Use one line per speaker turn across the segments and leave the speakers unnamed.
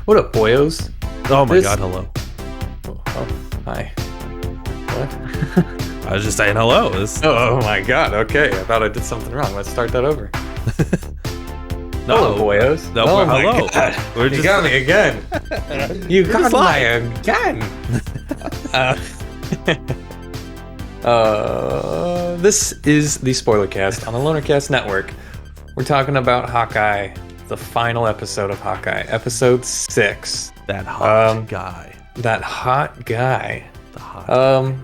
What up, boyos?
Oh my god, hello.
Oh, hi. What?
I was just saying hello.
Oh my god, okay. I thought I did something wrong. Let's start that over.
No,
hello, boyos.
No,
oh
hello.
My god. You got me again. You got me again. This is the Spoilercast on the Lonercast Network. We're talking about Hawkeye, the final episode of Hawkeye, episode 6.
That hot guy.
That hot guy.
The hot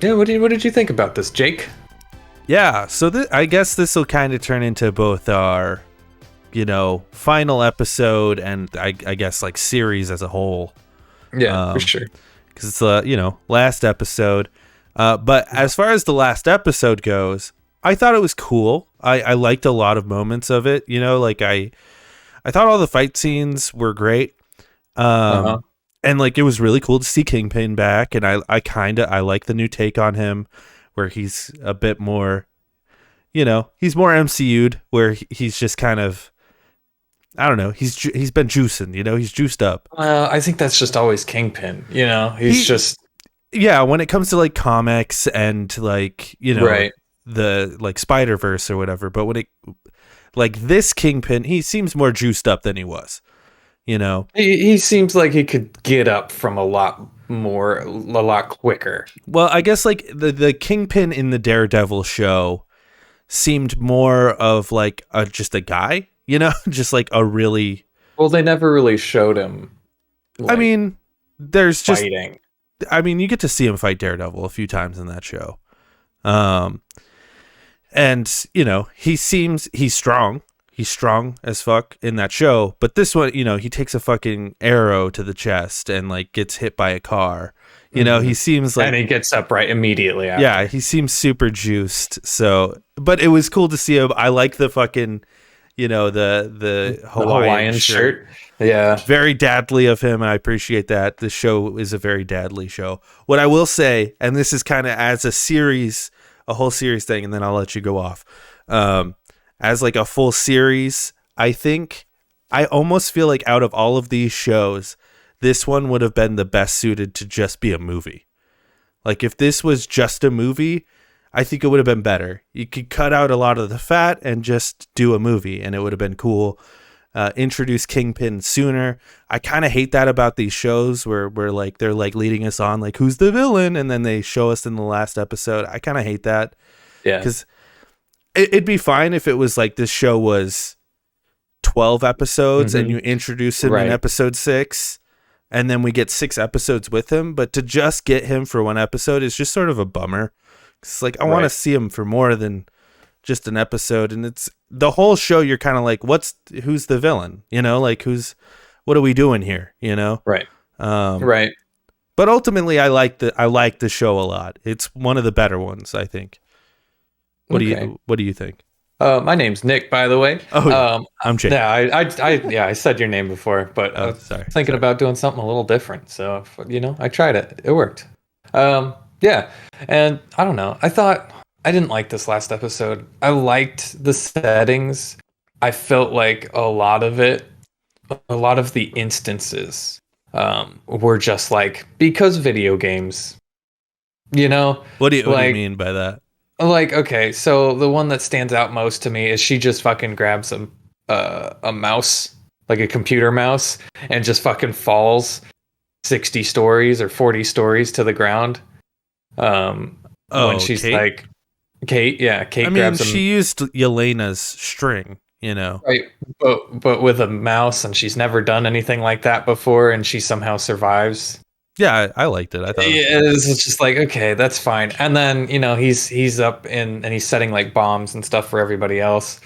Yeah, what did you think about this, Jake?
Yeah, so I guess this will kind of turn into both our, final episode and I guess like series as a whole.
Yeah, for sure.
Because it's the, last episode. But as far as the last episode goes, I thought it was cool. I liked a lot of moments of it. I thought all the fight scenes were great. And like it was really cool to see Kingpin back, and I like the new take on him, where he's a bit more, he's more MCU'd, where he's just kind of, I don't know, he's been juicing, he's juiced up.
I think that's just always Kingpin, he's just.
Yeah, when it comes to like comics and like,
right.
The like Spider-Verse or whatever, but when it like this Kingpin, he seems more juiced up than he was.
He seems like he could get up from a lot quicker.
Well, I guess like the Kingpin in the Daredevil show seemed more of like just a guy, just like a really.
Well, they never really showed him.
Like, I mean, there's
fighting.
You get to see him fight Daredevil a few times in that show, and he's strong. He's strong as fuck in that show, but this one, he takes a fucking arrow to the chest and like gets hit by a car. He seems like,
and he gets up right immediately after.
Yeah, he seems super juiced. So, but it was cool to see him. I like the fucking, the Hawaiian shirt.
Yeah,
very dadly of him. I appreciate that. The show is a very dadly show. What I will say, and this is kind of as a whole series thing, and then I'll let you go off. As like a full series, I almost feel like out of all of these shows, this one would have been the best suited to just be a movie. Like if this was just a movie, I think it would have been better. You could cut out a lot of the fat and just do a movie, and it would have been cool. Introduce Kingpin sooner. I kind of hate that about these shows where like they're like leading us on like who's the villain, and then they show us in the last episode. I kind of hate that.
Yeah,
because it'd be fine if it was like this show was 12 episodes and you introduce him in episode 6 and then we get 6 episodes with him, but to just get him for one episode is just sort of a bummer. It's like I want to see him for more than just an episode, and it's the whole show you're kind of like who's the villain, like what are we doing here,
right.
But ultimately I like the show a lot. It's one of the better ones, I think. What do you think?
My name's Nick, by the way.
Oh, I'm Jake.
Yeah, I said your name before, but I was thinking about doing something a little different. So, I tried it. It worked. Yeah, and I don't know. I didn't like this last episode. I liked the settings. I felt like a lot of the instances were just like, because video games,
What do you mean by that?
Like, okay, so the one that stands out most to me is she just fucking grabs a mouse, like a computer mouse, and just fucking falls 60 stories or 40 stories to the ground. When she's
Kate?
like, Kate, yeah, Kate
I mean,
grabs
she used Elena's string,
right, but with a mouse, and she's never done anything like that before, and she somehow survives.
Yeah, I liked it. I thought
it's just like, okay, that's fine. And then he's up and he's setting like bombs and stuff for everybody else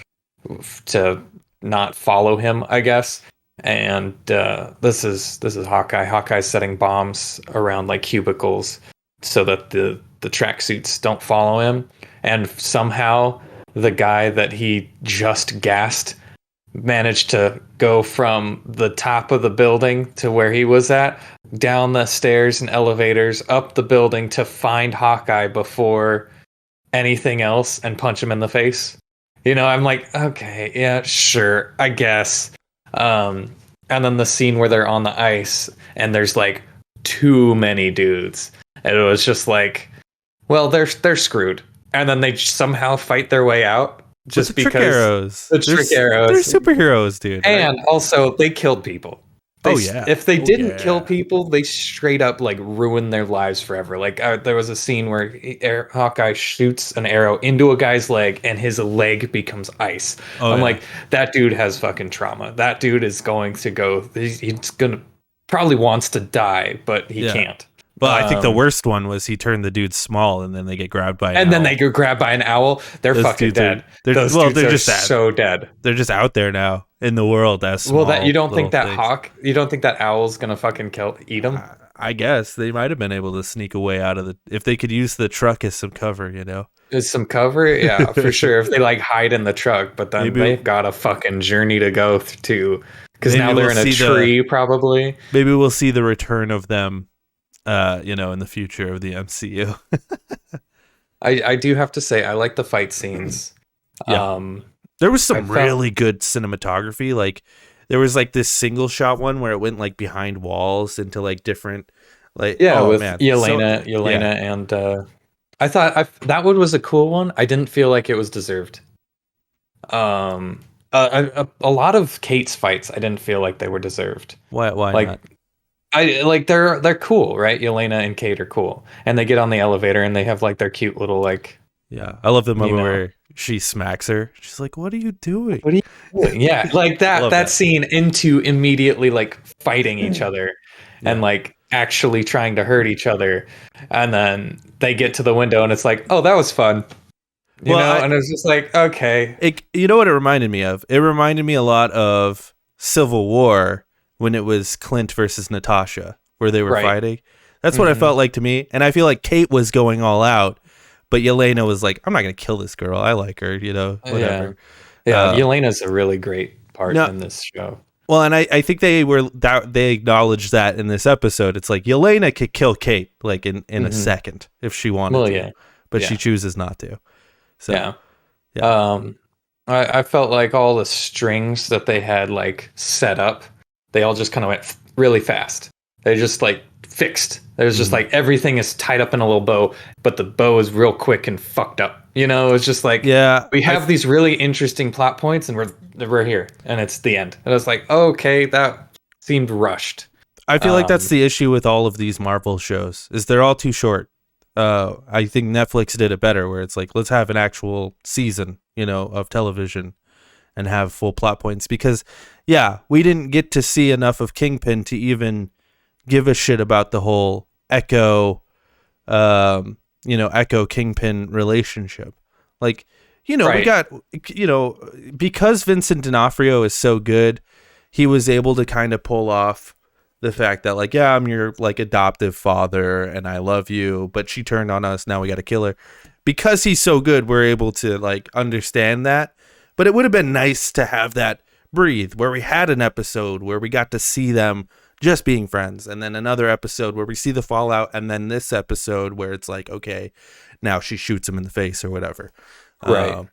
to not follow him, I guess. And this is Hawkeye. Hawkeye's setting bombs around like cubicles so that the tracksuits don't follow him. And somehow the guy that he just gassed managed to go from the top of the building to where he was at, down the stairs and elevators, up the building to find Hawkeye before anything else and punch him in the face. I'm like, okay, yeah, sure, I guess. And and then the scene where they're on the ice and there's like too many dudes, and it was just like, well, they're screwed, and then they somehow fight their way out just
With the
because
trick arrows.
the trick arrows.
They're superheroes, dude.
And also they killed people. If they didn't kill people, they straight up like ruined their lives forever. Like there was a scene where Hawkeye shoots an arrow into a guy's leg and his leg becomes ice. I'm like, that dude has fucking trauma. That dude is going to go. He's gonna probably wants to die, but he can't.
Well, I think the worst one was he turned the dude small, and then they get grabbed by an owl.
Then they get grabbed by an owl. They're fucking dead. Those dudes are just so dead.
They're just out there now in the world as small.
Well, you don't think that you don't think that owl's gonna fucking eat him?
I guess they might have been able to sneak away out of if they could use the truck as some cover,
As some cover, yeah, for sure. If they like hide in the truck, but then they've got a fucking journey to go to, because now they're in a tree, probably.
Maybe we'll see the return of them. In the future of the MCU.
I do have to say I like the fight scenes.
Yeah. There was some really good cinematography. Like there was like this single shot one where it went like behind walls into like different with Elena
and I thought that one was a cool one. I didn't feel like it was deserved. A lot of Kate's fights I didn't feel like they were deserved.
Why
like,
not?
They're cool, right? Elena and Kate are cool, and they get on the elevator and they have like their cute little like.
Yeah, I love the moment where she smacks her. She's like, "What are you doing?
What are you doing?" Yeah, like that scene into immediately like fighting each other, and like actually trying to hurt each other, and then they get to the window and it's like, "Oh, that was fun," and it's just like, okay.
You know what it reminded me of? It reminded me a lot of Civil War. When it was Clint versus Natasha, where they were fighting. That's what it felt like to me. And I feel like Kate was going all out, but Yelena was like, I'm not going to kill this girl. I like her, whatever.
Yeah, Yelena's a really great part in this show.
Well, and I think they acknowledged that in this episode. It's like Yelena could kill Kate like in a second if she wanted to. But she chooses not to. So,
I felt like all the strings that they had like set up, they all just kind of went really fast. They just like fixed. There's just like everything is tied up in a little bow, but the bow is real quick and fucked up. It's just like we have these really interesting plot points, and we're here, and it's the end. And it's like, okay, that seemed rushed.
I feel like that's the issue with all of these Marvel shows is they're all too short. I think Netflix did it better, where it's like, let's have an actual season, of television. And have full plot points, because we didn't get to see enough of Kingpin to even give a shit about the whole Echo Kingpin relationship. Like, we got, because Vincent D'Onofrio is so good, he was able to kind of pull off the fact that like, I'm your like adoptive father and I love you, but she turned on us. Now we got to kill her. Because he's so good, we're able to like understand that. But it would have been nice to have that breathe, where we had an episode where we got to see them just being friends, and then another episode where we see the fallout, and then this episode where it's like, okay, now she shoots him in the face or whatever.
Right.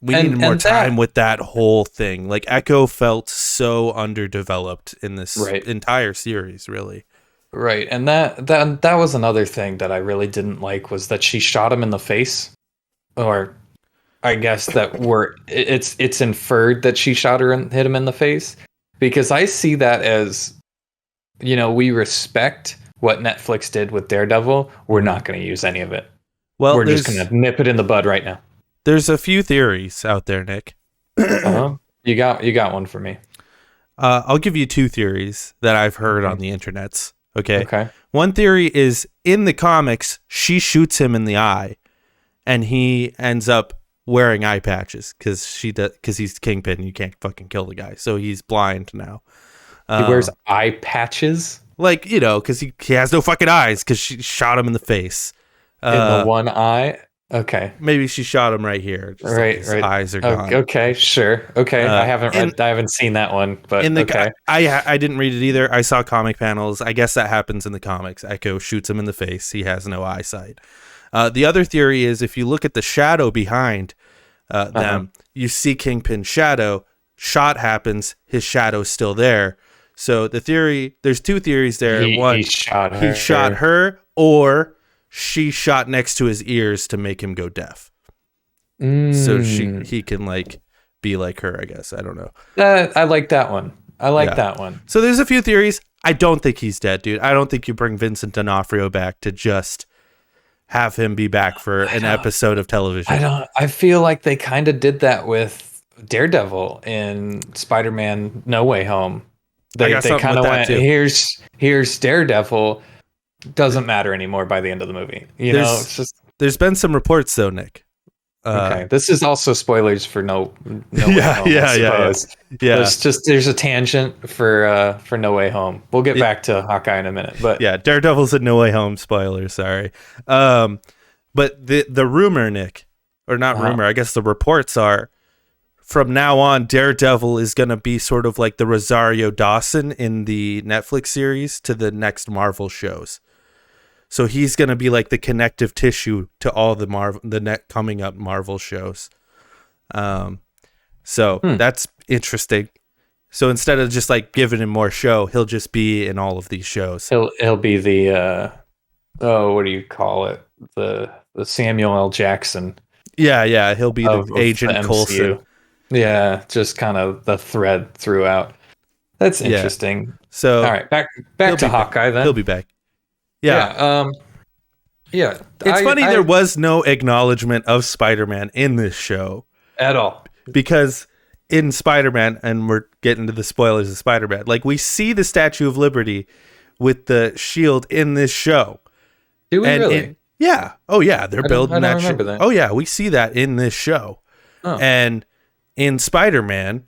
We needed more time with that whole thing. Like Echo felt so underdeveloped in this entire series, really.
Right, and that was another thing that I really didn't like, was that she shot him in the face, or I guess that it's inferred that she shot her and hit him in the face, because I see that as, we respect what Netflix did with Daredevil. We're not going to use any of it. Well, we're just going to nip it in the bud right now.
There's a few theories out there, Nick.
You got one for me.
I'll give you two theories that I've heard on the internets.
Okay.
One theory is, in the comics, she shoots him in the eye, and he ends up wearing eye patches because he's Kingpin. You can't fucking kill the guy, so he's blind now.
He wears eye patches,
like because he has no fucking eyes because she shot him in the face.
In the one eye. Okay,
maybe she shot him right here. Just
right.
His eyes are gone.
Okay, sure. Okay, I haven't seen that one, but okay.
I didn't read it either. I saw comic panels. I guess that happens in the comics. Echo shoots him in the face. He has no eyesight. The other theory is, if you look at the shadow behind them, you see Kingpin's shadow. shot happens, his shadow's still there. So there's two theories there. One, he shot her, or she shot next to his ears to make him go deaf. So he can like be like her, I guess. I don't know.
I like that one. That one.
So there's a few theories. I don't think he's dead, dude. I don't think you bring Vincent D'Onofrio back to just have him be back for an episode of television.
I feel like they kind of did that with Daredevil in Spider-Man No Way Home. They kind of went, here's Daredevil. Doesn't matter anymore by the end of the movie. It's just...
There's been some reports though, Nick.
Okay, this is also spoilers for No Way Home.
Yeah.
There's a tangent for No Way Home. We'll get back to Hawkeye in a minute, but
yeah, Daredevil's a No Way Home spoiler. Sorry, but the rumor, Nick, or not rumor, I guess the reports are from now on, Daredevil is going to be sort of like the Rosario Dawson in the Netflix series to the next Marvel shows. So he's going to be like the connective tissue to all the coming up Marvel shows. So that's interesting. So instead of just like giving him more show, he'll just be in all of these shows.
He'll be the what do you call it? The Samuel L. Jackson.
Yeah, he'll be the Agent Coulson.
Yeah, just kind of the thread throughout. That's interesting.
So
all right, back to Hawkeye then.
He'll be back.
Yeah.
It's funny there was no acknowledgement of Spider-Man in this show
at all,
because in Spider-Man, and we're getting to the spoilers of Spider-Man, like we see the Statue of Liberty with the shield in this show.
Do we really?
Yeah. Oh yeah, they're building that shit.
That.
Oh yeah, we see that in this show. Oh. And in Spider-Man,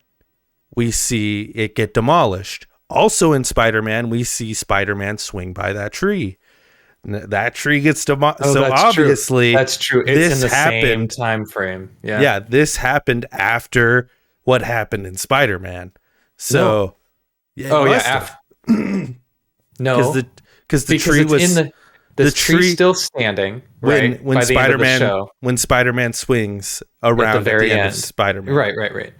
we see it get demolished. Also in Spider-Man, we see Spider-Man swing by that tree. That tree gets demolished. So obviously,
that's true. It's in the same time frame. Yeah,
this happened after what happened in Spider-Man. So,
no,
because the tree was
the tree still standing. Right
when Spider-Man swings around at the very end of Spider-Man.
Right.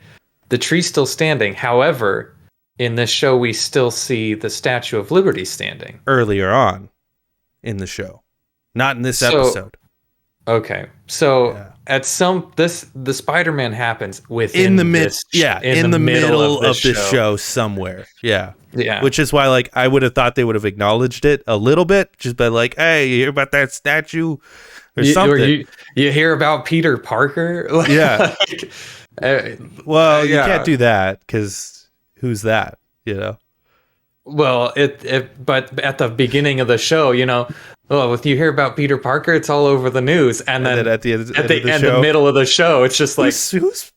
The tree's still standing. However, in this show, we still see the Statue of Liberty standing
earlier on in the show, not in this episode.
Okay, so the Spider-Man happens within
the middle of the show somewhere. Yeah. Which is why, like, I would have thought they would have acknowledged it a little bit, just by like, hey, you hear about that statue or something?
You hear about Peter Parker?
Yeah. Well, you can't do that because who's that?
Well, but at the beginning of the show, if you hear about Peter Parker, it's all over the news, and then at the middle of the show, it's just like
who's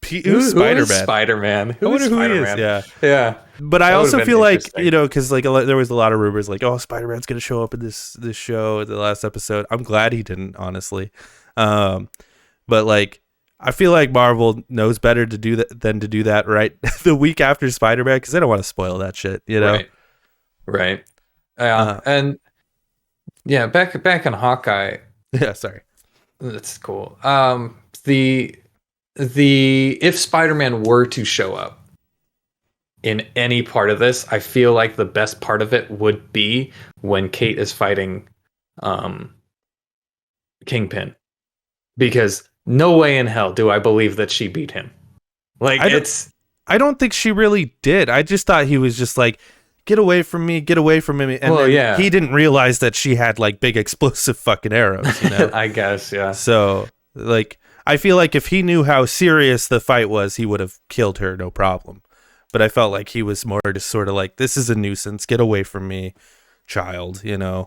Spider-Man?
Spider-Man.
I wonder who he is.
Yeah.
But I also feel like because like there was a lot of rumors like, oh, Spider-Man's gonna show up in this show, the last episode. I'm glad he didn't, honestly. But like, I feel like Marvel knows better to do that than to do that right the week after Spider-Man, because they don't want to spoil that shit,
Right. And yeah, back in Hawkeye.
Yeah, sorry.
That's cool. If Spider-Man were to show up in any part of this, I feel like the best part of it would be when Kate is fighting Kingpin, because no way in hell do I believe that she beat him. Like,
I don't think she really did. I just thought he was just like, get away from me, get away from me. And he didn't realize that she had like big explosive fucking arrows,
I guess, yeah.
So like, I feel like if he knew how serious the fight was, he would have killed her, no problem. But I felt like he was more just sort of like, this is a nuisance, get away from me, child,
Yeah,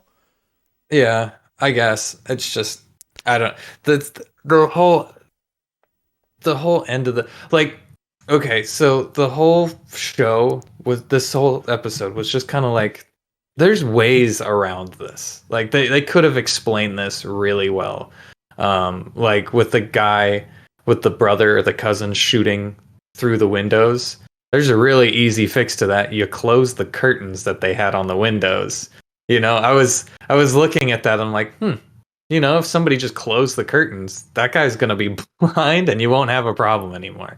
I guess. It's just, I don't, the whole end of the, like, okay, so the whole show this whole episode was just kind of like, there's ways around this. Like they could have explained this really well. Like with the guy with the brother or the cousin shooting through the windows. There's a really easy fix to that. You close the curtains that they had on the windows. I was looking at that. I'm like, if somebody just closed the curtains, that guy's gonna be blind and you won't have a problem anymore.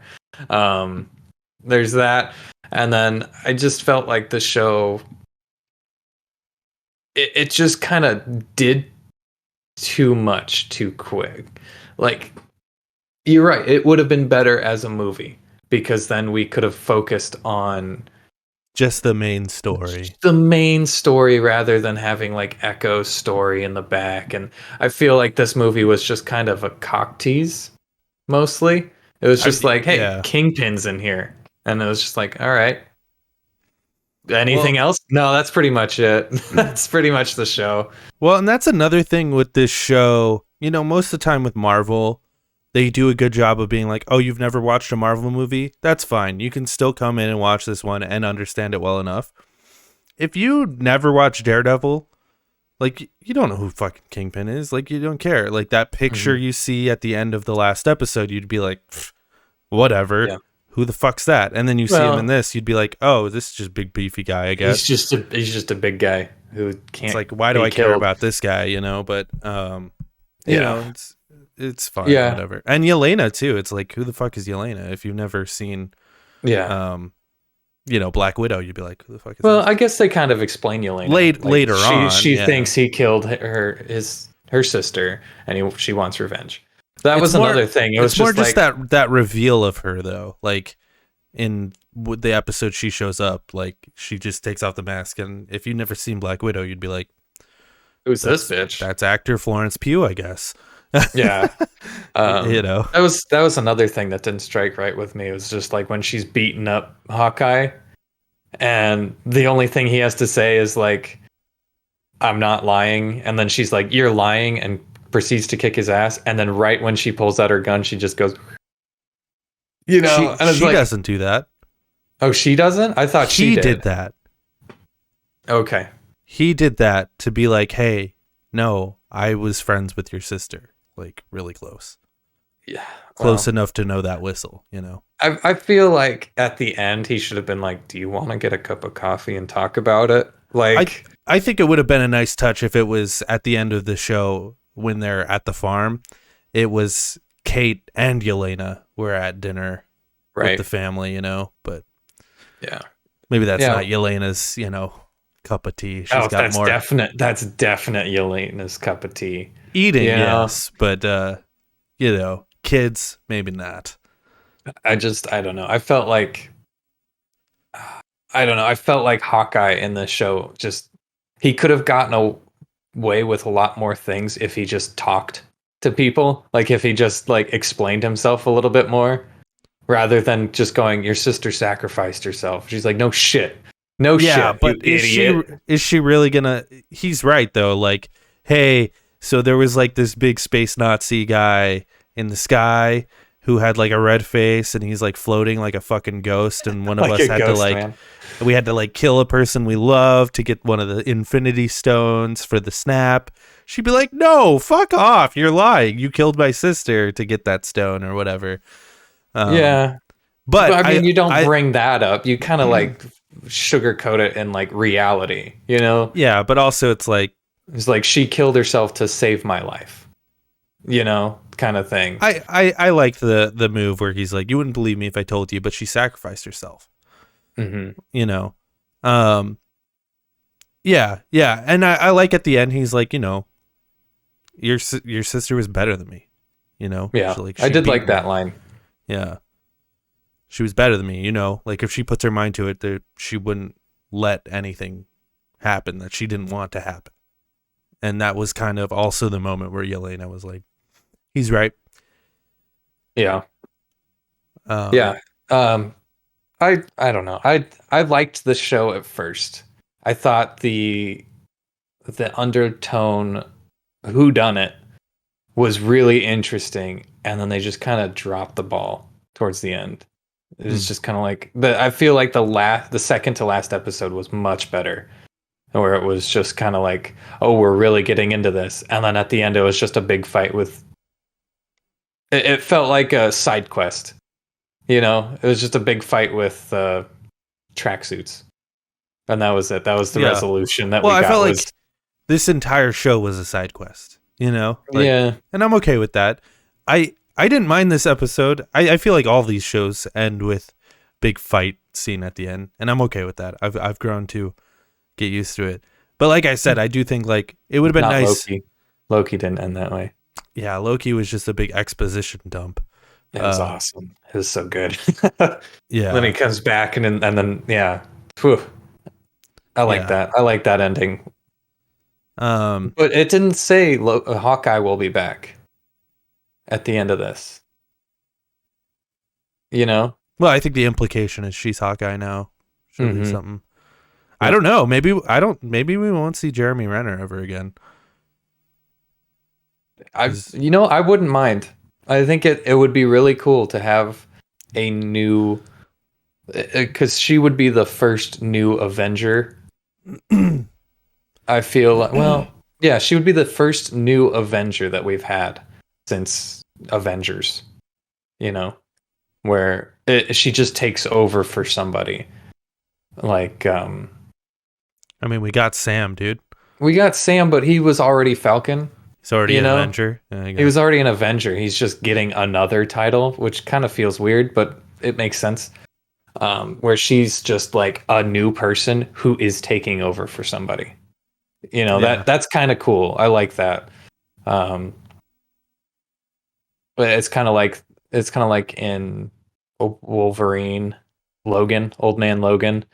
there's that. And then I just felt like the show, it just kind of did too much too quick. Like, you're right, it would have been better as a movie, because then we could have focused on
just the main story.
Rather than having like Echo's story in the back. And I feel like this movie was just kind of a cock tease, mostly. It was just like, hey,
yeah.
Kingpin's in here. And it was just like, all right. Anything else? No, that's pretty much it. That's pretty much the show.
Well, and that's another thing with this show. You know, most of the time with Marvel, they do a good job of being like, oh, you've never watched a Marvel movie? That's fine. You can still come in and watch this one and understand it well enough. If you never watched Daredevil, like, you don't know who fucking Kingpin is. Like, you don't care. Like, that picture you see at the end of the last episode, you'd be like, whatever. Yeah. Who the fuck's that? And then you see him in this, you'd be like, oh, this is just a big beefy guy, I guess.
He's just a big guy who can't.
It's like, why do I care about this guy, you know? But, you know, it's fine, whatever. And Elena, too. It's like, who the fuck is Elena? If you've never seen, you know, Black Widow, you'd be like, who the fuck is
Well,
this?
I guess they kind of explain Elena.
Later on.
She thinks he killed her sister, and she wants revenge. That was another thing. It was
more just that reveal of her, though. Like, in the episode she shows up, like, she just takes off the mask, and if you've never seen Black Widow, you'd be like,
who's this bitch?
That's actor Florence Pugh, I guess.
Yeah.
You know,
that was another thing that didn't strike right with me. It was just like when she's beating up Hawkeye, and the only thing he has to say is like, I'm not lying, and then she's like, you're lying, and proceeds to kick his ass, and then right when she pulls out her gun, she just goes, you know,
she doesn't do that.
Oh, she doesn't? I thought she
did that.
Okay.
He did that to be like, hey, no, I was friends with your sister, like, really close.
Yeah.
Close enough to know that whistle, you know?
I feel like at the end, he should have been like, do you want to get a cup of coffee and talk about it? Like,
I think it would have been a nice touch if it was at the end of the show when they're at the farm. It was Kate and Elena were at dinner with the family, you know? But
yeah,
maybe that's not Elena's, you know, cup of tea. She's got more.
That's definite Elena's cup of tea.
Eating, yes, but you know, kids, maybe not.
I don't know. I felt like Hawkeye in the show, just he could have gotten away with a lot more things if he just talked to people. Like, if he just like explained himself a little bit more, rather than just going, your sister sacrificed herself. She's like, no shit. No shit.
But is she really gonna? He's right though. Like, hey, so there was like this big space Nazi guy in the sky who had like a red face, and he's like floating like a fucking ghost, and one of us had to like, we had to like kill a person we love to get one of the Infinity Stones for the snap. She'd be like, no, fuck off, you're lying, you killed my sister to get that stone or whatever. But
I mean, you don't bring that up. You kind of like sugarcoat it in like reality, you know?
Yeah, but also it's like
she killed herself to save my life, you know, kind of thing.
I like the move where he's like, you wouldn't believe me if I told you, but she sacrificed herself.
Mm-hmm.
You know, yeah, and I like at the end he's like, you know, your sister was better than me, you know.
Yeah, I did like that line.
Yeah, she was better than me, you know. Like, if she puts her mind to it, that she wouldn't let anything happen that she didn't want to happen. And that was kind of also the moment where Elena was like, he's right.
Yeah. I don't know. I liked the show at first. I thought the undertone whodunit was really interesting, and then they just kind of dropped the ball towards the end. It was just kind of like I feel like the second to last episode was much better, where it was just kind of like, oh, we're really getting into this, and then at the end it was just a big fight with. It felt like a side quest, you know. It was just a big fight with tracksuits, and that was it. That was the resolution that we got. I felt like
this entire show was a side quest, you know. Like,
yeah,
and I'm okay with that. I didn't mind this episode. I feel like all these shows end with big fight scene at the end, and I'm okay with that. I've grown to get used to it. But like I said, I do think like it would have been
Not
nice.
Loki didn't end that way.
Yeah, Loki was just a big exposition dump.
It was awesome. It was so good.
Yeah.
Then he comes back and then yeah. Whew. I like that. I like that ending. But it didn't say Hawkeye will be back at the end of this. You know?
Well, I think the implication is she's Hawkeye now. Should be something.
Yeah.
I don't know. Maybe we won't see Jeremy Renner ever again.
I wouldn't mind. I think it would be really cool to have a new, because she would be the first new Avenger. I feel like, well, yeah, she would be the first new Avenger that we've had since Avengers, you know, where she just takes over for somebody. Like,
I mean, we got Sam, dude.
We got Sam, but he was already Falcon.
He's already an Avenger.
He was already an Avenger. He's just getting another title, which kind of feels weird, but it makes sense. Where she's just like a new person who is taking over for somebody. You know, that's kind of cool. I like that. But it's kind of like in Wolverine, Logan, Old Man Logan,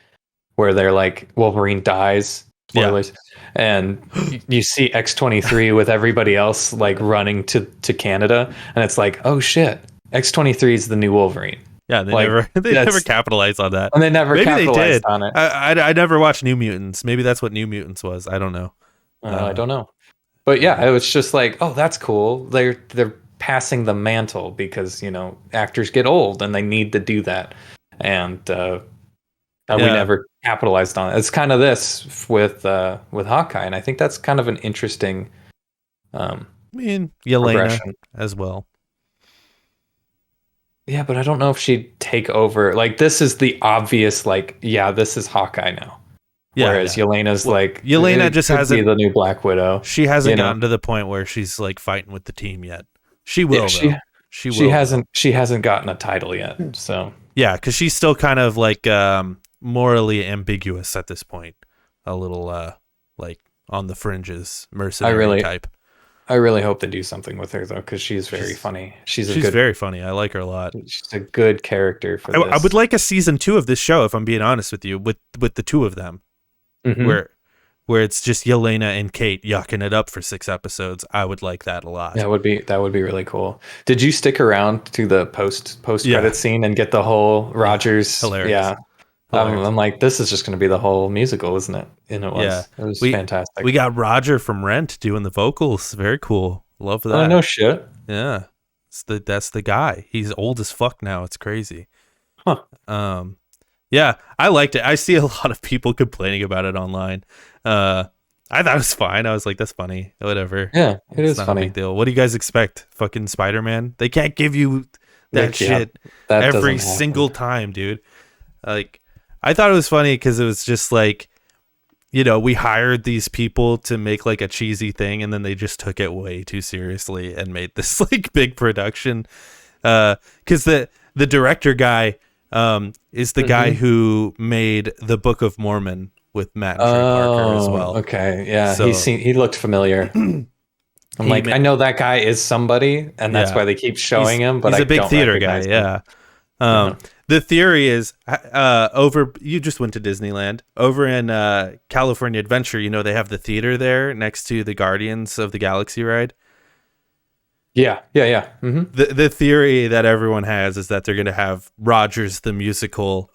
where they're like Wolverine dies. Spoilers. Yeah. And you see X-23 with everybody else like running to Canada, and it's like, oh shit, X-23 is the new Wolverine.
Yeah, they never capitalized on that.
And they never capitalized on it.
I never watched New Mutants. Maybe that's what New Mutants was. I don't know.
I don't know. But yeah, it was just like, oh, that's cool. They're passing the mantle because, you know, actors get old and they need to do that. And we never capitalized on it. It's kind of this with Hawkeye, and I think that's kind of an interesting
Yelena
progression
as well.
Yeah, but I don't know if she'd take over. Like, this is the obvious, like, yeah, this is Hawkeye now. Yeah, whereas Yelena's like,
Yelena just hasn't
be the new Black Widow.
She hasn't gotten to the point where she's like fighting with the team yet. She will. Yeah,
she hasn't gotten a title yet. So
yeah, because she's still kind of like morally ambiguous at this point. A little like on the fringes, mercenary type.
I really hope they do something with her though, because she's very funny. She's
very funny. I like her a lot.
She's a good character for this.
I would like a season 2 of this show, if I'm being honest with you, with the two of them, where it's just Yelena and Kate yucking it up for 6 episodes. I would like that a lot.
That would be really cool. Did you stick around to the post credit scene and get the whole Rogers?
Hilarious.
Yeah. I'm like, this is just going to be the whole musical, isn't it? And it was. Yeah. It was fantastic.
We got Roger from Rent doing the vocals. Very cool. Love that.
Oh, no shit.
Yeah. That's the guy. He's old as fuck now. It's crazy.
Huh.
Yeah, I liked it. I see a lot of people complaining about it online. I thought it was fine. I was like, that's funny. Whatever.
Yeah, it's
not
funny.
A big deal. What do you guys expect? Fucking SpiderMan? They can't give you that shit every single time, dude. Like, I thought it was funny because it was just like, you know, we hired these people to make like a cheesy thing, and then they just took it way too seriously and made this like big production. Because the director guy is the guy who made the Book of Mormon with Matt and Trey Parker as well.
Okay, yeah, so, he looked familiar. I'm like, I know that guy is somebody, and that's why they keep showing him. But
he's a big theater guy. Yeah. The theory is you just went to Disneyland. Over in California Adventure, you know, they have the theater there next to the Guardians of the Galaxy ride.
Yeah. Mm-hmm.
The theory that everyone has is that they're going to have Rogers the musical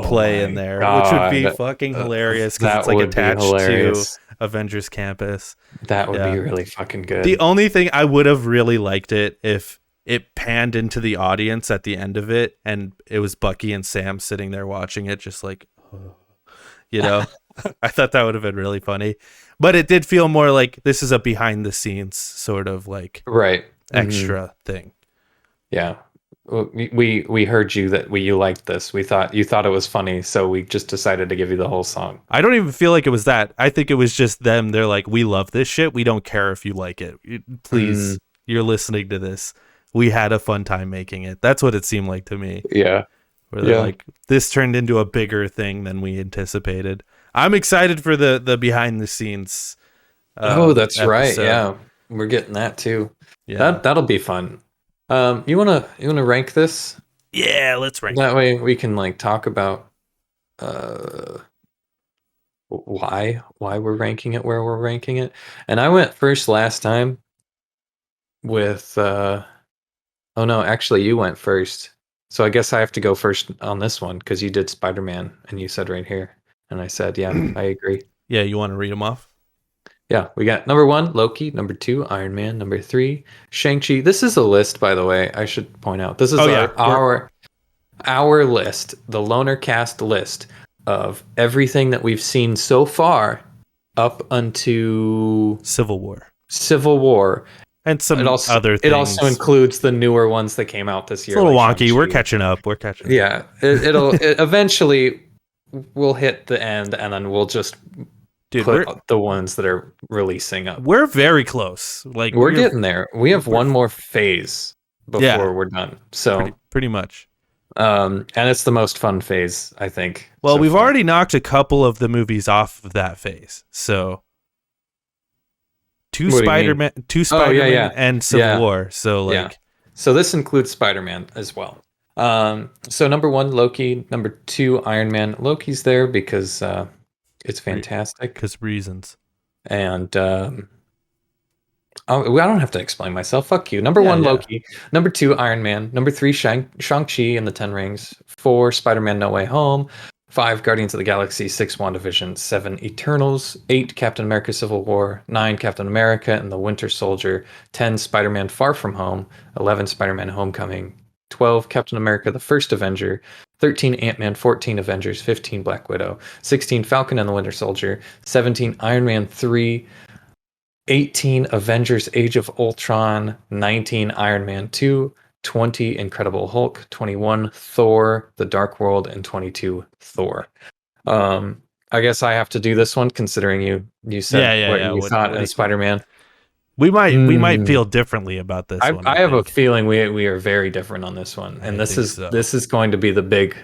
play in there, which would be fucking hilarious because it's like attached to Avengers Campus.
That would be really fucking good.
The only thing I would have really liked it if it panned into the audience at the end of it, and it was Bucky and Sam sitting there watching it, just like, you know. I thought that would have been really funny, but it did feel more like this is a behind the scenes sort of like extra thing.
Yeah, we heard you that you liked this. We thought you thought it was funny, so we just decided to give you the whole song.
I don't even feel like it was that. I think it was just them. They're like, we love this shit. We don't care if you like it. Please, you're listening to this. We had a fun time making it. That's what it seemed like to me.
Yeah.
where they're like, this turned into a bigger thing than we anticipated. I'm excited for the behind the scenes.
That's right.
Episode.
Yeah, we're getting that too.
Yeah,
That'll be fun. You wanna rank this?
yeah. Let's rank
That
it.
way we can like talk about uh why we're ranking it where we're ranking it. And I went first last time with oh no, actually you went first. So I guess I have to go first on this one because you did Spider-Man and you said right here. And I said, yeah, I agree.
Yeah, you want to read them off?
Yeah, we got number 1, Loki, number 2, Iron Man, number 3, Shang-Chi. This is a list, by the way, I should point out. This is our list, the Loner Cast list of everything that we've seen so far up unto
Civil
Civil War.
and some other things.
It also includes the newer ones that came out this year.
It's a little
like
wonky.
Shang-Chi.
We're catching up.
Yeah, it eventually we'll hit the end, and then we'll just put the ones that are releasing up.
We're very close. Like
we're getting there. We have one more phase before we're done. So
pretty much.
And it's the most fun phase, I think.
Well, we've already knocked a couple of the movies off of that phase. So two Spider-Man, and Civil War. So like,
so this includes Spider-Man as well. So number 1, Loki. Number 2, Iron Man. Loki's there because it's fantastic.
Because reasons.
And I don't have to explain myself. Fuck you. Number 1, Loki. Number 2, Iron Man. Number 3, Shang-Chi and the Ten Rings. 4, Spider-Man No Way Home. 5, Guardians of the Galaxy. 6, WandaVision. 7, Eternals. 8, Captain America Civil War. 9, Captain America and the Winter Soldier. 10, Spider-Man Far From Home. 11, Spider-Man Homecoming. 12, Captain America the First Avenger. 13, Ant-Man. 14, Avengers. 15, Black Widow. 16, Falcon and the Winter Soldier. 17, Iron Man 3. 18, Avengers Age of Ultron. 19, Iron Man 2. 20, Incredible Hulk. 21, Thor, The Dark World. And 22, Thor. I guess I have to do this one considering you said what you thought of Spider-Man.
We might feel differently about this one.
I have a feeling we are very different on this one. And this is going to be the big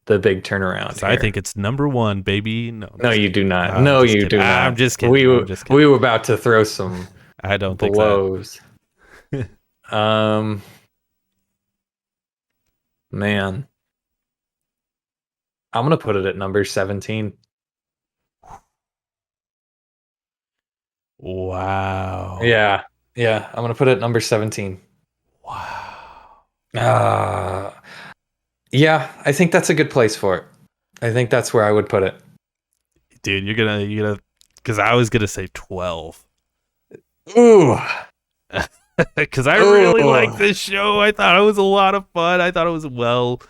turnaround.
I think it's number 1, baby.
No, you do not. No, you do not.
I'm just kidding.
We were about to throw some
I don't
blows.
think
Man. I'm going to put it at number 17.
Wow.
Yeah. I'm going to put it at number 17.
Wow.
Yeah, I think that's a good place for it. I think that's where I would put it.
Dude, you're gonna because I was gonna say 12.
Ooh.
Because I really like this show. I thought it was a lot of fun. I thought it was well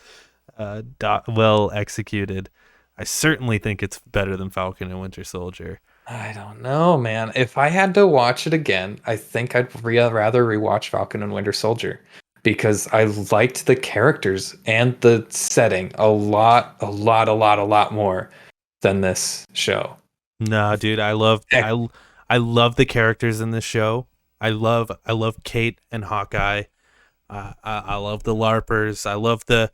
executed. I certainly think it's better than Falcon and Winter Soldier.
I don't know, man. If I had to watch it again, I think I'd rather rewatch Falcon and Winter Soldier because I liked the characters and the setting a lot more than this show.
No, dude, I love the characters in this show. I love Kate and Hawkeye. I love the LARPers. I love the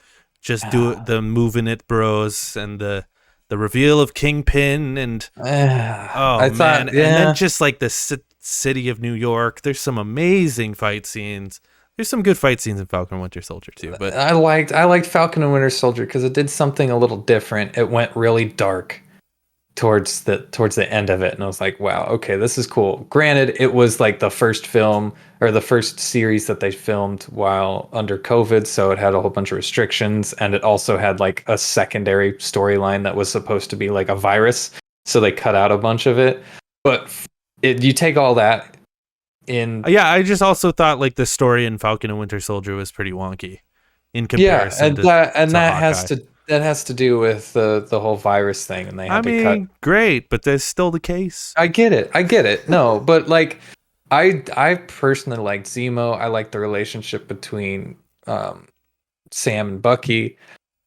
moving it bros and the reveal of Kingpin and and then just like the city of New York. There's some amazing fight scenes. There's some good fight scenes in Falcon and Winter Soldier too. But
I liked Falcon and Winter Soldier because it did something a little different. It went really dark towards the end of it, and I was like, wow, okay, this is cool. Granted, it was like the first film or the first series that they filmed while under COVID, so it had a whole bunch of restrictions, and it also had like a secondary storyline that was supposed to be like a virus, so they cut out a bunch of it. But you take all that in.
Yeah, I just also thought like the story in Falcon and Winter Soldier was pretty wonky in comparison.
That has to do with the whole virus thing, and they had to cut.
Great, but that's still the case.
I get it. No, but like, I personally liked Zemo. I liked the relationship between Sam and Bucky.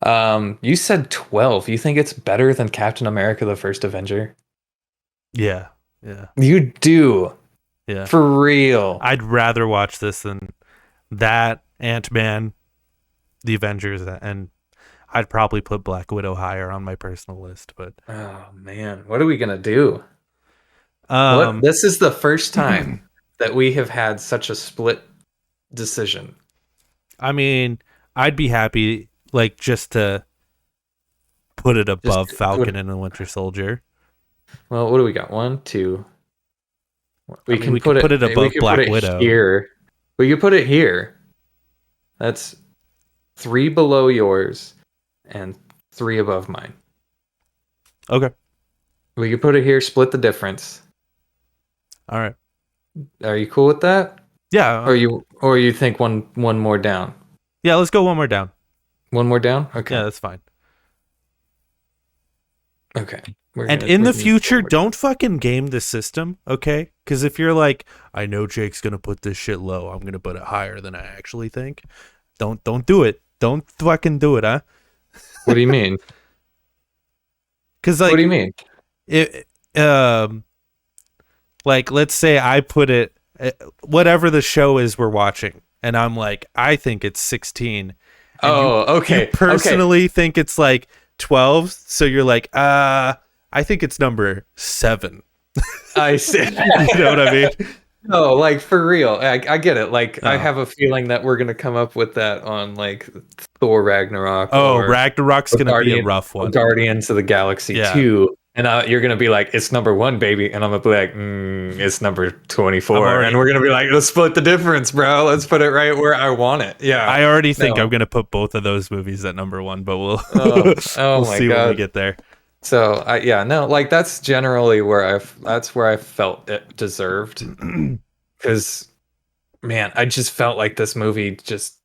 You said 12. You think it's better than Captain America: The First Avenger?
Yeah.
You do.
Yeah.
For real.
I'd rather watch this than that, Ant-Man, The Avengers, and I'd probably put Black Widow higher on my personal list, but
Oh man, what are we gonna do? What?
um,
This is the first time that we have had such a split decision.
I mean, I'd be happy like just to put it
Just
above Falcon and the Winter Soldier.
well, what do we got? One, two.
I mean, we could put it
We
above
could put
Black
it
Widow.
here. We could put it here. That's 3 below yours and 3 above mine.
Okay.
We could put it here, split the difference.
All right.
Are you cool with that?
Yeah.
Or you think one more down?
Yeah, let's go one more down.
One more down? Okay.
Yeah, that's fine.
Okay.
And in the future, don't fucking game the system, okay? Because if you're like, I know Jake's gonna put this shit low, I'm gonna put it higher than I actually think. Don't do it. Don't fucking do it, huh?
What do you mean?
Because like,
What do you mean?
it, like let's say I put it, whatever the show is we're watching, and I'm like, I think it's 16. And
okay.
You personally think it's like 12, so you're like, I think it's number 7.
I see.
You know what I mean?
No, like for real. I get it. Like I
Oh.
have a feeling that we're gonna come up with that on like Thor Ragnarok.
Oh,
or
Ragnarok's gonna be a rough one.
Guardians of the Galaxy
Yeah.
2. And you're gonna be like, it's number 1, baby, and I'm gonna be like, it's number 24, and we're gonna be like, let's split the difference, bro. Let's put it right where I want it. Yeah,
I already think I'm gonna put both of those movies at number 1, but well
oh
we'll
my
see
God.
when we get there.
So like that's generally where I felt it deserved, because man, I just felt like this movie just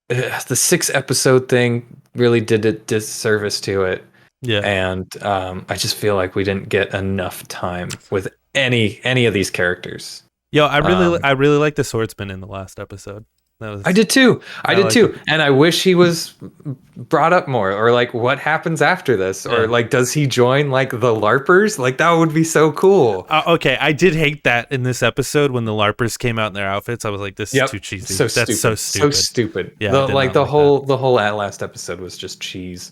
the 6-episode thing really did a disservice to it.
Yeah,
And I just feel like we didn't get enough time with any of these characters.
yo, I really like the swordsman in the last episode.
I did too. I did
liked
too.
it.
And I wish he was brought up more, or like what happens after this, or
Yeah.
like does he join like the LARPers? Like that would be so cool.
Okay, I did hate that in this episode when the LARPers came out in their outfits. I was like, this is too cheesy. That's so stupid.
So stupid.
Yeah,
the,
I did
like
not
the
like
whole last episode was just cheese.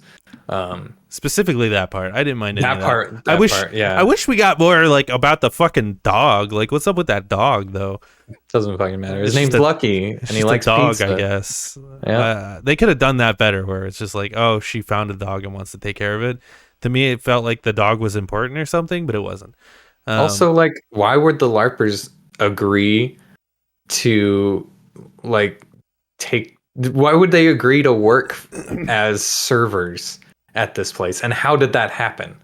Specifically that part. I didn't mind any
That
of
part.
I wish
yeah.
I wish we got more like about the fucking dog. Like what's up with that dog though?
Doesn't fucking matter. His
It's
name's
just a-
Lucky, and
It's
he
just
likes
a dog,
pizza.
I guess.
Yeah.
They could have done that better where it's just like, oh, she found a dog and wants to take care of it. To me it felt like the dog was important or something, but it wasn't.
Also, like, why would the LARPers agree to like take? Why would they agree to work as servers at this place? And how did that happen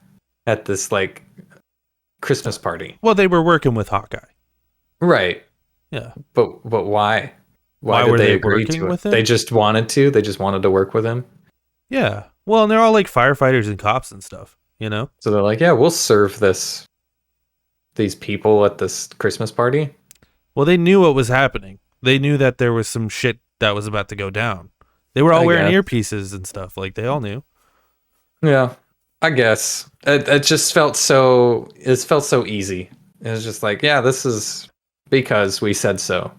at this like Christmas party?
well, they were working with Hawkeye.
Right.
Yeah.
But why?
Why
did
were they
agree
working
to it?
with him?
They just wanted to. They just wanted to work with him.
Yeah. Well, and they're all like firefighters and cops and stuff, you know?
So they're like, yeah, we'll serve these people at this Christmas party.
Well, they knew what was happening. They knew that there was some shit that was about to go down. They were all
I
wearing
guess.
earpieces and stuff. Like they all knew.
Yeah, I guess it just felt so. It felt so easy. It was just like, yeah, this is because we said so.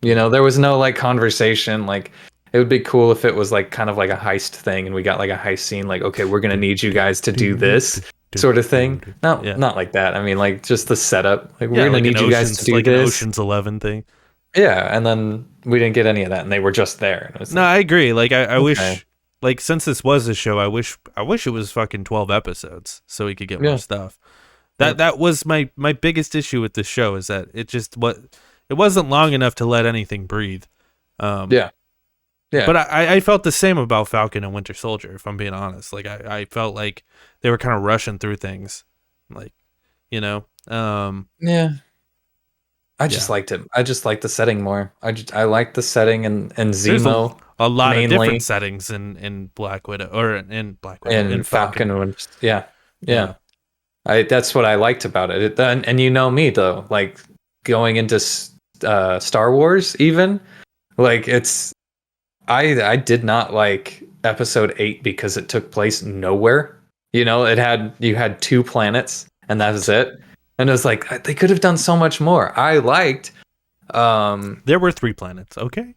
There was no like conversation. Like, it would be cool if it was like kind of like a heist thing, and we got like a heist scene. Like, okay, we're gonna need you guys to do this sort of thing. Not like that. I mean, like just the setup. Like, we're gonna
like
need
an
you guys to do
like
this.
an Ocean's 11 thing.
Yeah, and then we didn't get any of that, and they were just there. And it was
No,
like,
I agree. Like I
Okay.
wish, like since this was a show, I wish it was fucking 12 episodes so we could get
Yeah.
more stuff. That was my biggest issue with this show is that it wasn't long enough to let anything breathe.
Yeah.
But I felt the same about Falcon and Winter Soldier, if I'm being honest. Like I felt like they were kind of rushing through things, like
Yeah. I just liked it. I just liked the setting more. I liked the setting and
There's
Zemo
a lot
mainly,
of different settings in Black Widow or in Black Widow
and
in
Falcon. Yeah. That's what I liked about it. And you know me though, like going into Star Wars, even like I did not like Episode 8 because it took place nowhere. You had 2 planets and that was it. And it was like they could have done so much more. I liked.
There were 3 planets. Okay.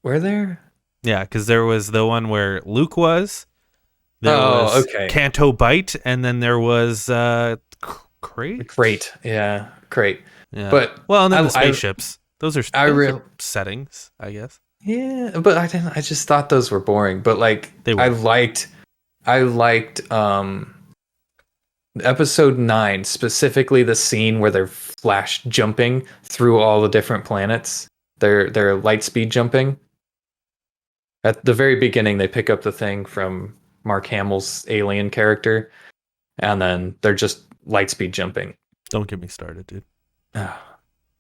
Were there?
Yeah, because there was the one where Luke was. There was
okay.
Canto Bite, and then there was Crate.
Yeah, Crate.
Yeah.
But
Well, and then the
I
spaceships. Those are settings, I guess.
yeah, but I just thought those were boring. But like
They were.
I liked episode 9, specifically the scene where they're flash jumping through all the different planets. They're light speed jumping. At the very beginning, they pick up the thing from Mark Hamill's alien character, and then they're just light speed jumping.
Don't get me started, dude.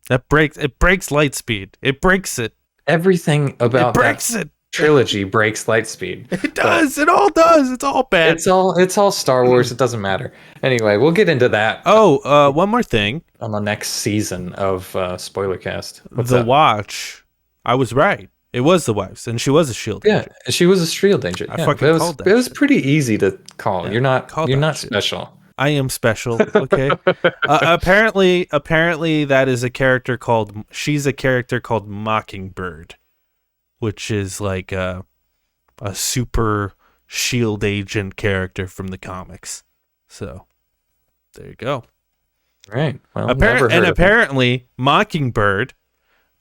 It breaks light speed. It breaks it.
Everything about
it.
Trilogy breaks light speed.
It does. It all does. It's all bad.
It's all Star Wars. It doesn't matter. Anyway, we'll get into that.
Oh, one more thing.
On the next season of Spoilercast.
The Watch. I was right. It was the wives, and she was a shield agent.
Yeah, she was a shield agent.
I fucking called that.
It was pretty easy to call.
Yeah,
you're not special.
I am special. Okay. Apparently, that is a character called. She's a character called Mockingbird, which is like a super shield agent character from the comics. So there you go.
Right. Well,
apparently, Mockingbird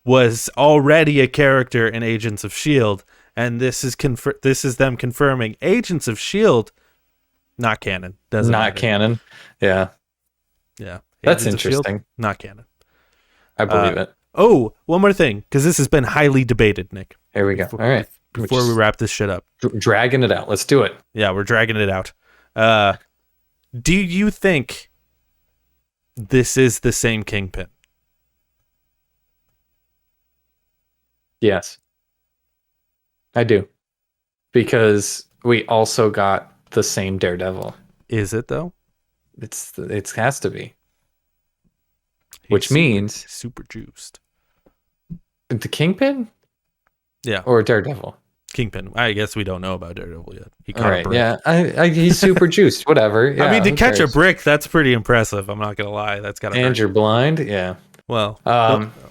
was already a character in Agents of S.H.I.E.L.D., and this is them confirming Agents of S.H.I.E.L.D. not canon. Doesn't
not
matter.
canon. Yeah.
Yeah.
That's
Agents of
interesting.
S.H.I.E.L.D., not canon.
I believe it.
Oh, one more thing, because this has been highly debated, Nick.
Here we go. All right.
Before we wrap this shit up.
Dragging it out. Let's do it.
Yeah, we're dragging it out. Do you think this is the same Kingpin?
Yes. I do. Because we also got the same Daredevil.
Is it, though?
It has to be. Which means
super juiced.
The Kingpin?
Yeah.
Or Daredevil?
Kingpin. I guess we don't know about Daredevil yet. He
caught a brick. Yeah. He's super juiced. Whatever. Yeah,
I mean, to catch a brick, that's pretty impressive. I'm not gonna lie. That's gotta.
And you're blind. Yeah.
Well,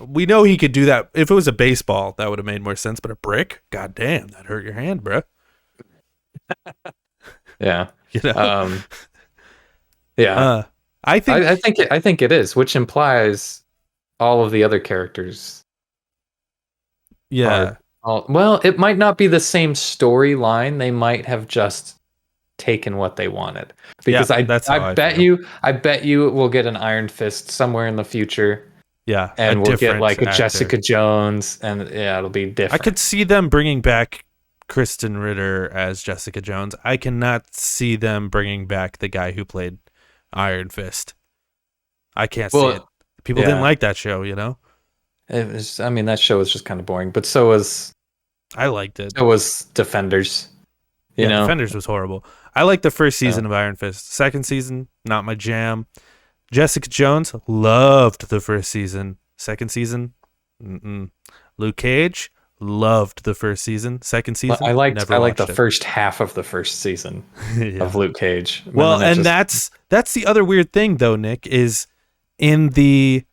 we know he could do that. If it was a baseball, that would have made more sense. But a brick, god damn, that hurt your hand, bro.
Yeah.
You know.
Yeah.
I
think it is, which implies all of the other characters.
Yeah.
Well, it might not be the same storyline. They might have just taken what they wanted. Because I bet you we'll get an Iron Fist somewhere in the future.
Yeah.
And we'll get like a Jessica Jones, and yeah, it'll be different.
I could see them bringing back Kristen Ritter as Jessica Jones. I cannot see them bringing back the guy who played Iron Fist. I can't see it. People didn't like that show, you know?
It was, I mean, that show was just kind of boring, but so was...
I liked it.
It was Defenders. You know?
Defenders was horrible. I liked the first season of Iron Fist. Second season, not my jam. Jessica Jones, loved the first season. Second season, Luke Cage, loved the first season. Second season,
I liked the first half of the first season of Luke Cage.
Well, and that's the other weird thing, though, Nick, is in the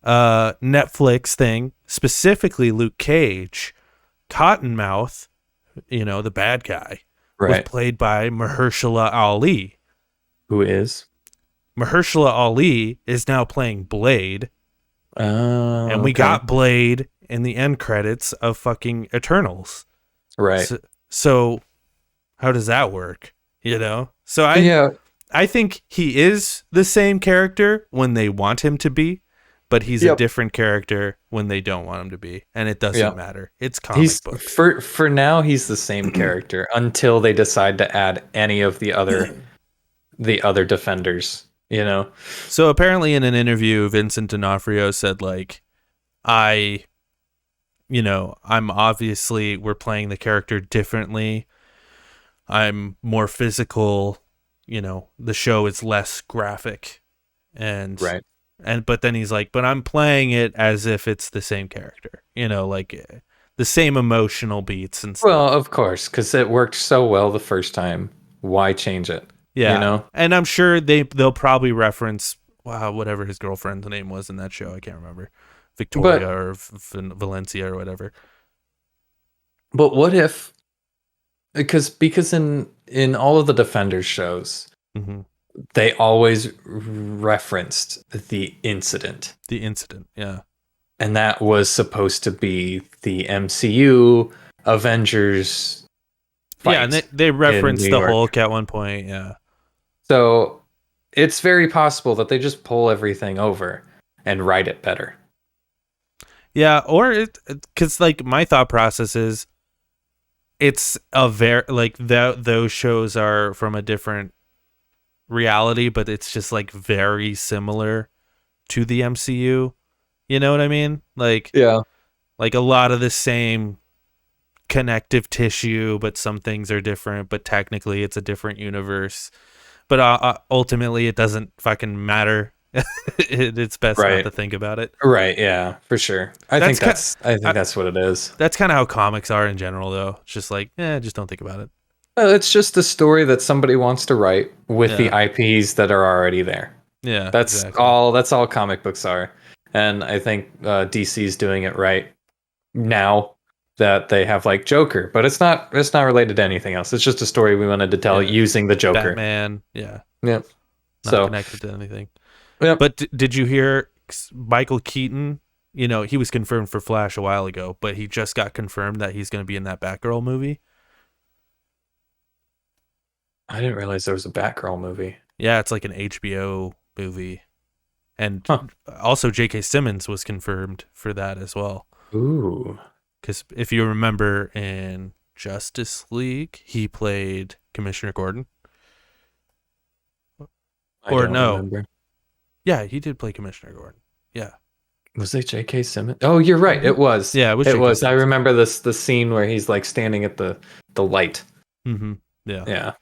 Netflix thing, specifically Luke Cage, Cottonmouth, you know, the bad guy, was played by Mahershala Ali.
Who is?
Mahershala Ali is now playing Blade. And we got Blade in the end credits of fucking Eternals.
Right.
So how does that work? You know? So I think he is the same character when they want him to be, but he's a different character when they don't want him to be. And it doesn't matter. It's comic book.
For now, he's the same character until they decide to add any of the other Defenders, you know?
So apparently in an interview, Vincent D'Onofrio said, like, I'm obviously, we're playing the character differently. I'm more physical, you know, the show is less graphic. But then he's like, but I'm playing it as if it's the same character, you know, like the same emotional beats and stuff.
Well, of course, because it worked so well the first time. Why change it?
Yeah.
You know?
And I'm sure they'll probably reference whatever his girlfriend's name was in that show. I can't remember. Victoria or Valencia or whatever.
But what if, because in all of the Defenders shows,
Hmm.
they always referenced the incident,
The incident, yeah.
and that was supposed to be the MCU Avengers
Yeah, and
fight
they
in New
referenced the
York.
Hulk at one point, yeah.
So it's very possible that they just pull everything over and write it better.
Yeah, or because like my thought process is it's a very like those shows are from a different reality, but it's just like very similar to the MCU. You know what I mean?
Yeah.
Like a lot of the same connective tissue, but some things are different. But technically, it's a different universe. But ultimately, it doesn't fucking matter. It's best not
Right.
to think about it.
Right. Yeah, for sure.
That's kind.
I think that's what it is.
That's kind of how comics are in general, though. It's just like, just don't think about it.
It's just a story that somebody wants to write with the
Yeah,
IPs that are already there.
yeah,
That's
exactly.
all. That's all comic books are, and I think DC's doing it right now that they have like Joker, but it's not related to anything else. It's just a story we wanted to tell
Yeah,
using the Joker.
Batman. Yeah,
Yep.
not
So,
connected to anything.
yep.
But did you hear Michael Keaton? You know, he was confirmed for Flash a while ago, but he just got confirmed that he's going to be in that Batgirl movie.
I didn't realize there was a Batgirl movie.
Yeah, it's like an HBO movie. And
Huh.
also J.K. Simmons was confirmed for that as well.
Ooh.
Because if you remember in Justice League, he played Commissioner Gordon.
I
Or
don't
no.
remember.
Yeah, he did play Commissioner Gordon. Yeah.
Was it J.K. Simmons? Oh, you're right. It was.
Yeah, it was
It
J.K.
was. I
Simmons.
remember the scene where he's like standing at the light.
Mm-hmm. Yeah.
Yeah,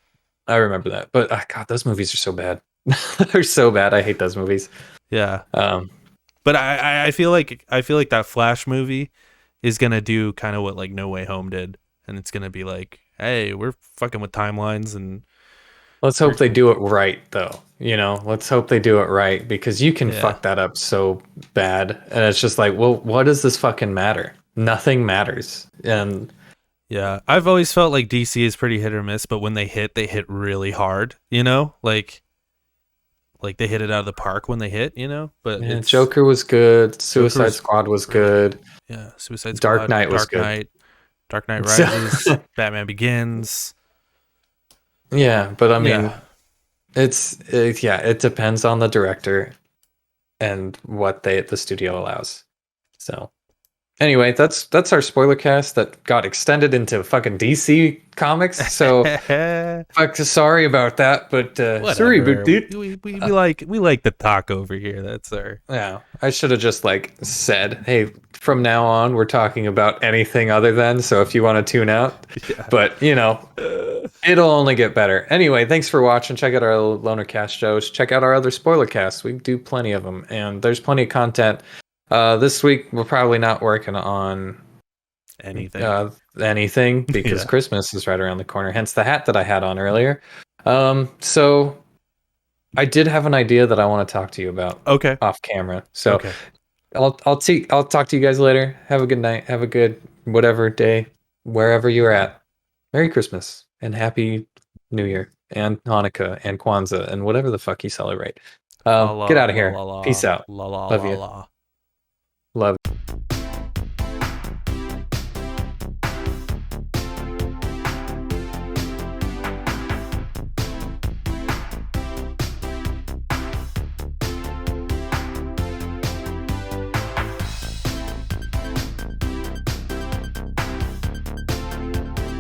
I remember that. But God, those movies are so bad. They're so bad. I hate those movies.
Yeah.
Um,
But I feel like that Flash movie is gonna do kind of what like No Way Home did, and it's gonna be like, hey, we're fucking with timelines, and
let's
we're
hope they do it right, though. Let's hope they do it right because you can
yeah,
fuck that up so bad, and it's just like, well, what does this fucking matter? Nothing matters, and
yeah. I've always felt like DC is pretty hit or miss, but when they hit really hard. You know, like they hit it out of the park when they hit. You know, but
yeah,
it's
Joker was good.
Joker
Suicide
was
Squad was
really good.
good.
Yeah, Suicide
Dark
Squad,
Knight was good.
Dark Knight Rises, Batman Begins.
Yeah, but I mean,
Yeah.
yeah, it depends on the director and what the studio allows. So anyway, that's our spoiler cast that got extended into fucking DC comics. So fuck, sorry about that, but sorry, but
Whatever.
dude.
We like the talk over here. That's our
Yeah, I should have just like said, hey, from now on we're talking about anything other than. So if you want to tune out,
yeah.
but it'll only get better. Anyway, thanks for watching. Check out our Loner Cast shows. Check out our other spoiler casts. We do plenty of them, and there's plenty of content. This week we're probably not working on
Anything.
anything because
Yeah.
Christmas is right around the corner. Hence the hat that I had on earlier. So I did have an idea that I want to talk to you about
Okay.
off camera. So
Okay.
I'll talk to you guys later. Have a good night. Have a good whatever day wherever you're at. Merry Christmas and Happy New Year and Hanukkah and Kwanzaa and whatever the fuck you celebrate.
La
Get
la
out of
la
here.
la la
Peace out.
la la
Love
la
you.
la.
Love.